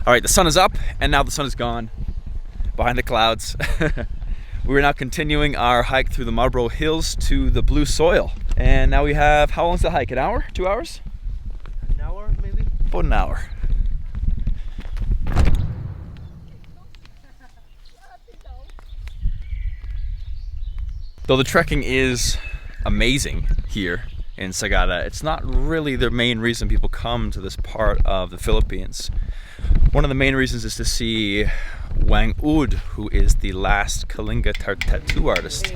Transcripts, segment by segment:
All right, the sun is up and now the sun is gone behind the clouds. We're now continuing our hike through the Marlboro Hills to the blue soil. And now we have, how long's the hike? An hour? 2 hours? An hour maybe? About an hour. Though the trekking is amazing here in Sagada, it's not really the main reason people come to this part of the Philippines. One of the main reasons is to see Wang Ud, who is the last Kalinga tattoo artist.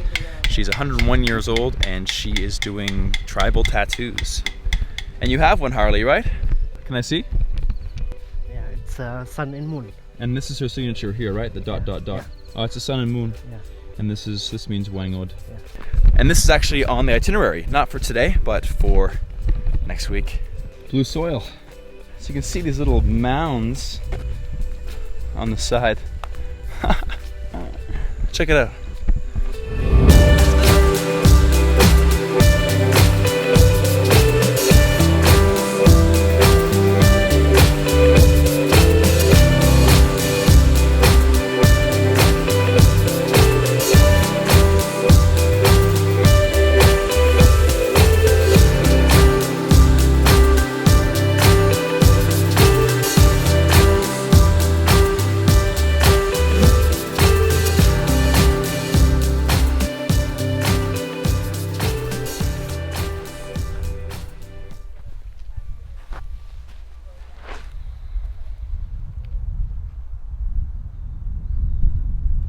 She's 101 years old and she is doing tribal tattoos. And you have one, Harley, right? Can I see? Yeah, it's sun and moon. And this is her signature here, right? The dot, dot, dot. Yeah. Oh, it's a sun and moon. Yeah. And this means Wang Ud. Yeah. And this is actually on the itinerary, not for today, but for next week. Blue soil. So you can see these little mounds on the side. Check it out.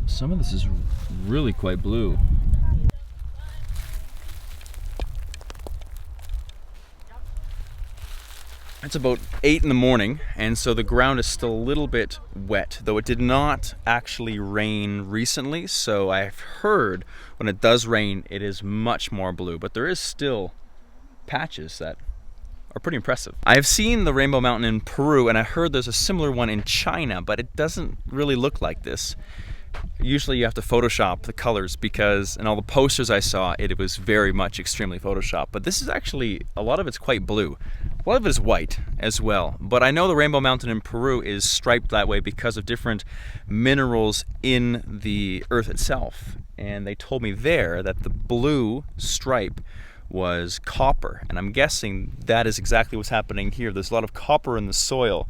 Some of this is really quite blue. It's about 8 in the morning, and so the ground is still a little bit wet, though it did not actually rain recently, so I've heard when it does rain it is much more blue, but there is still patches that are pretty impressive. I've seen the Rainbow Mountain in Peru, and I heard there's a similar one in China, but it doesn't really look like this. Usually you have to Photoshop the colors because in all the posters I saw it was very much extremely Photoshopped, but this is actually, a lot of it's quite blue. A lot of it is white as well, but I know the Rainbow Mountain in Peru is striped that way because of different minerals in the earth itself, and they told me there that the blue stripe was copper, and I'm guessing that is exactly what's happening here. There's a lot of copper in the soil,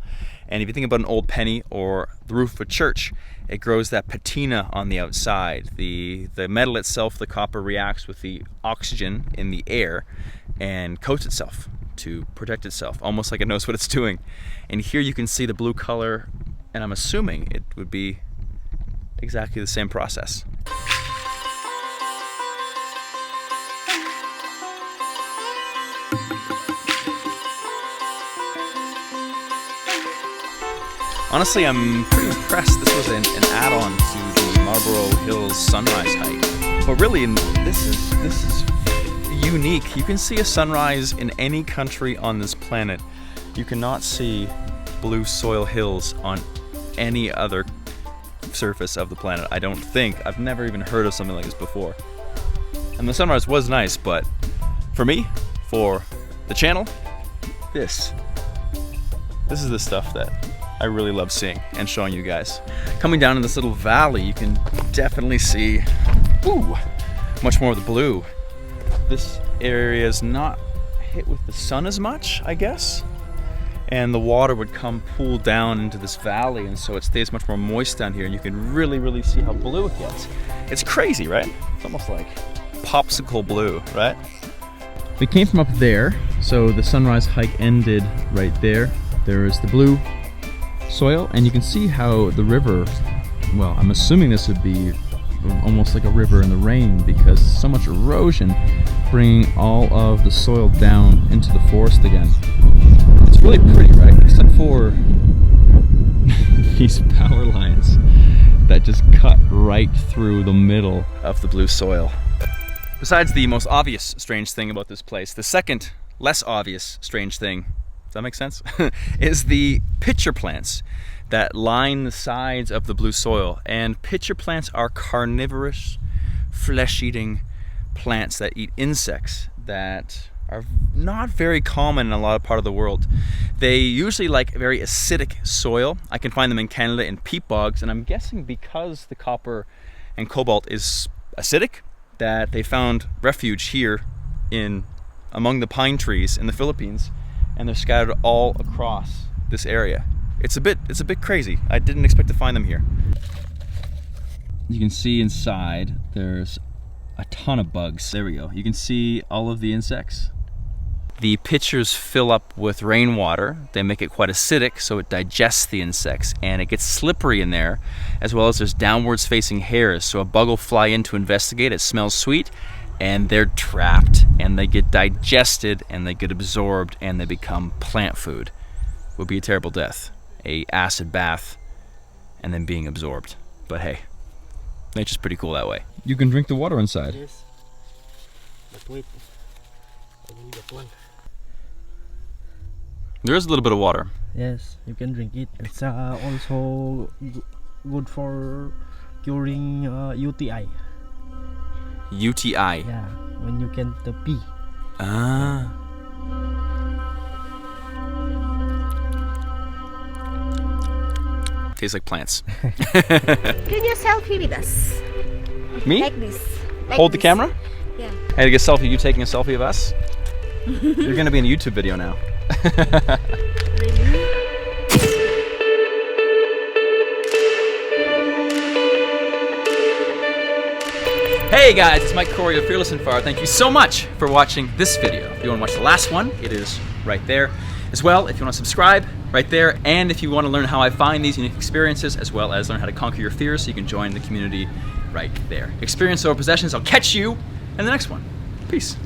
and if you think about an old penny or the roof of a church, it grows that patina on the outside. The metal itself, the copper, reacts with the oxygen in the air and coats itself to protect itself, almost like it knows what it's doing. And here you can see the blue color, and I'm assuming it would be exactly the same process. Honestly, I'm pretty impressed. This was an add-on to the Marlboro Hills sunrise hike. But really, this is unique. You can see a sunrise in any country on this planet. You cannot see blue soil hills on any other surface of the planet, I don't think. I've never even heard of something like this before. And the sunrise was nice, but for me, for the channel, this is the stuff that I really love seeing and showing you guys. Coming down in this little valley, you can definitely see much more of the blue. This area is not hit with the sun as much, I guess, and the water would come pool down into this valley, and so it stays much more moist down here, and you can really see how blue it gets. It's crazy, right? It's almost like popsicle blue, right? We came from up there, so the sunrise hike ended right there. There is the blue soil, and you can see how the river, well, I'm assuming this would be almost like a river in the rain because so much erosion bringing all of the soil down into the forest again. It's really pretty, right? Except for these power lines that just cut right through the middle of the blue soil. Besides the most obvious strange thing about this place, the second less obvious strange thing, does that make sense? is the pitcher plants that line the sides of the blue soil. And pitcher plants are carnivorous, flesh-eating plants that eat insects that are not very common in a lot of part of the world. They usually like very acidic soil. I can find them in Canada in peat bogs, and I'm guessing because the copper and cobalt is acidic that they found refuge here in among the pine trees in the Philippines, and they're scattered all across this area. It's a bit crazy. I didn't expect to find them here. You can see inside there's a ton of bugs. There we go. You can see all of the insects. The pitchers fill up with rainwater. They make it quite acidic, so it digests the insects, and it gets slippery in there, as well as there's downwards facing hairs, so a bug will fly in to investigate. It smells sweet, and they're trapped, and they get digested, and they get absorbed, and they become plant food. It would be a terrible death. A acid bath, and then being absorbed. But hey, nature's pretty cool that way. You can drink the water inside. Yes. But wait, I will get one. There is a little bit of water. Yes, you can drink it. It's also good for curing UTI. UTI. Yeah, when you can't pee. Ah. Tastes like plants. Can you selfie with us? Me? Like this. Like Hold the this. camera? Yeah. I had to get a selfie. You taking a selfie of us? You're gonna be in a YouTube video now. Really? Hey guys, it's Mike Corey of Fearless and Far. Thank you so much for watching this video. If you want to watch the last one, it is right there. As well, if you want to subscribe, right there. And if you want to learn how I find these unique experiences, as well as learn how to conquer your fears, so you can join the community right there. Experience over possessions. I'll catch you in the next one. Peace.